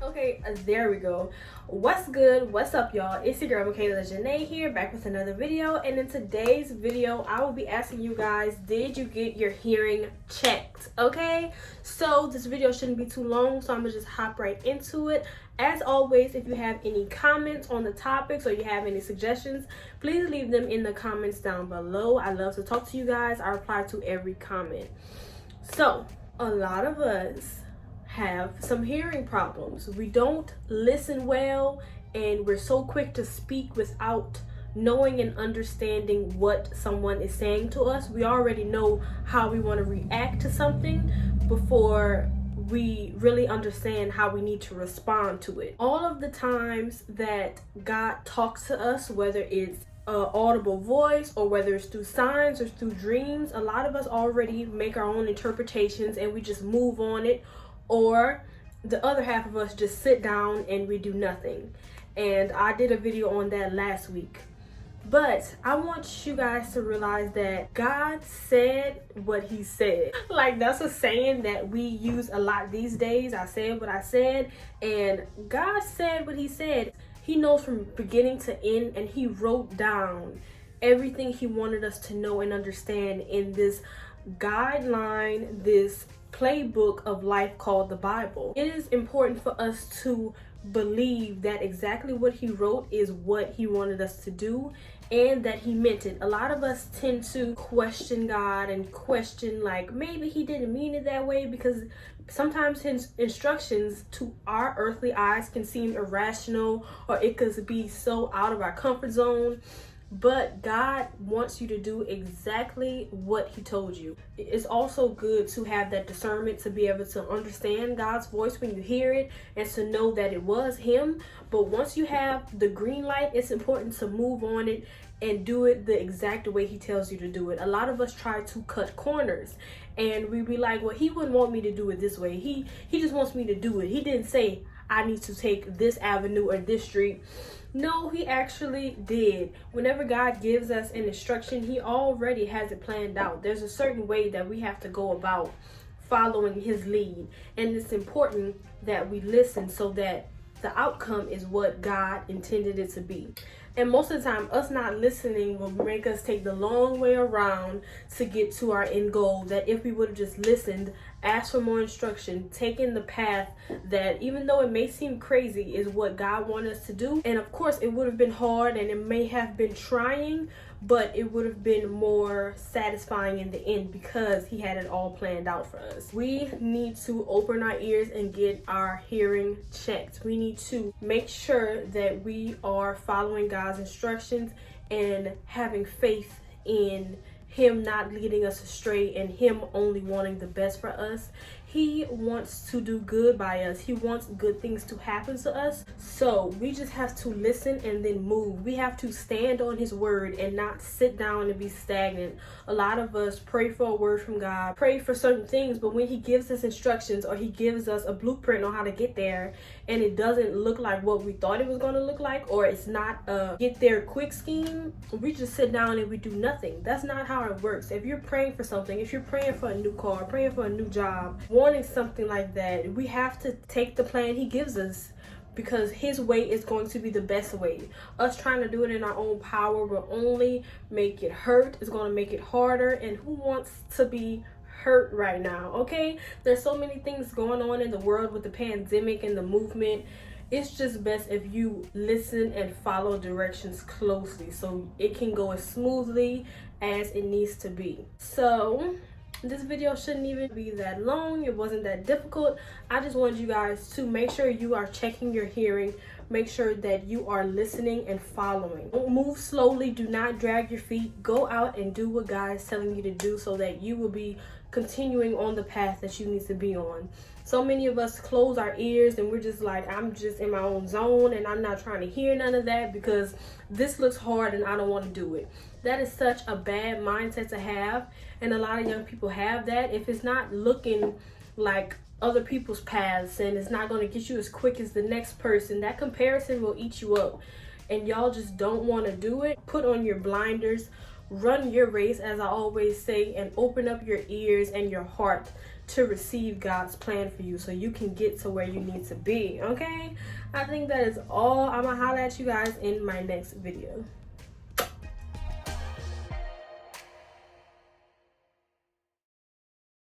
Okay, there we go. What's good? What's up, y'all? It's your girl Michaela Janae here, back with another video. And in today's video, I will be asking you guys, did you get your hearing checked? Okay, so this video shouldn't be too long, so I'm gonna just hop right into it. As always, if you have any comments on the topics or you have any suggestions, please leave them in the comments down below. I love to talk to you guys. I reply to every comment. So a lot of us have some hearing problems. We don't listen well, and we're so quick to speak without knowing and understanding what someone is saying to us. We already know how we want to react to something before we really understand how we need to respond to it. All of the times that God talks to us, whether it's audible voice or whether it's through signs or through dreams, a lot of us already make our own interpretations and we just move on it, or the other half of us just sit down and we do nothing. And I did a video on that last week. But I want you guys to realize that God said what he said. Like, that's a saying that we use a lot these days. I said what I said, and God said what he said. He knows from beginning to end, and he wrote down everything he wanted us to know and understand in this guideline, this playbook of life called the Bible. It is important for us to believe that exactly what he wrote is what he wanted us to do and that he meant it. A lot of us tend to question God and question, like, maybe he didn't mean it that way, because sometimes his instructions to our earthly eyes can seem irrational, or it could be so out of our comfort zone. But God wants you to do exactly what he told you. It's also good to have that discernment to be able to understand God's voice when you hear it and to know that it was him. But once you have the green light, it's important to move on it and do it the exact way he tells you to do it. A lot of us try to cut corners and we be like, well, he wouldn't want me to do it this way. He just wants me to do it. He didn't say I need to take this avenue or this street. No, he actually did. Whenever God gives us an instruction, he already has it planned out. There's a certain way that we have to go about following his lead. And it's important that we listen so that the outcome is what God intended it to be. And most of the time, us not listening will make us take the long way around to get to our end goal. That if we would have just listened, asked for more instruction, taken the path that, even though it may seem crazy, is what God wanted us to do. And of course, it would have been hard and it may have been trying, but it would have been more satisfying in the end because he had it all planned out for us. We need to open our ears and get our hearing checked. We need to make sure that we are following God's instructions and having faith in him not leading us astray and him only wanting the best for us. He wants to do good by us. He wants good things to happen to us. So we just have to listen and then move. We have to stand on his word and not sit down and be stagnant. A lot of us pray for a word from God, pray for certain things, but when he gives us instructions or he gives us a blueprint on how to get there and it doesn't look like what we thought it was going to look like, or it's not a get there quick scheme, we just sit down and we do nothing. That's not how it works. If you're praying for something, if you're praying for a new car, praying for a new job, wanting something like that, we have to take the plan he gives us, because his way is going to be the best way. Us trying to do it in our own power will only make it hurt. It's going to make it harder, and who wants to be hurt right now? Okay, there's so many things going on in the world with the pandemic and the movement. It's just best if you listen and follow directions closely so it can go as smoothly as it needs to be. So this video shouldn't even be that long. It wasn't that difficult. I just wanted you guys to make sure you are checking your hearing. Make sure that you are listening and following. Don't move slowly. Do not drag your feet. Go out and do what God is telling you to do so that you will be continuing on the path that you need to be on. So many of us close our ears and we're just like, I'm just in my own zone and I'm not trying to hear none of that because this looks hard and I don't want to do it. That is such a bad mindset to have, and a lot of young people have that. If it's not looking like other people's paths and it's not going to get you as quick as the next person, that comparison will eat you up and y'all just don't want to do it. Put on your blinders, run your race, as I always say, and open up your ears and your heart to receive God's plan for you so you can get to where you need to be. Okay, I think that is all. I'm gonna holler at you guys in my next video.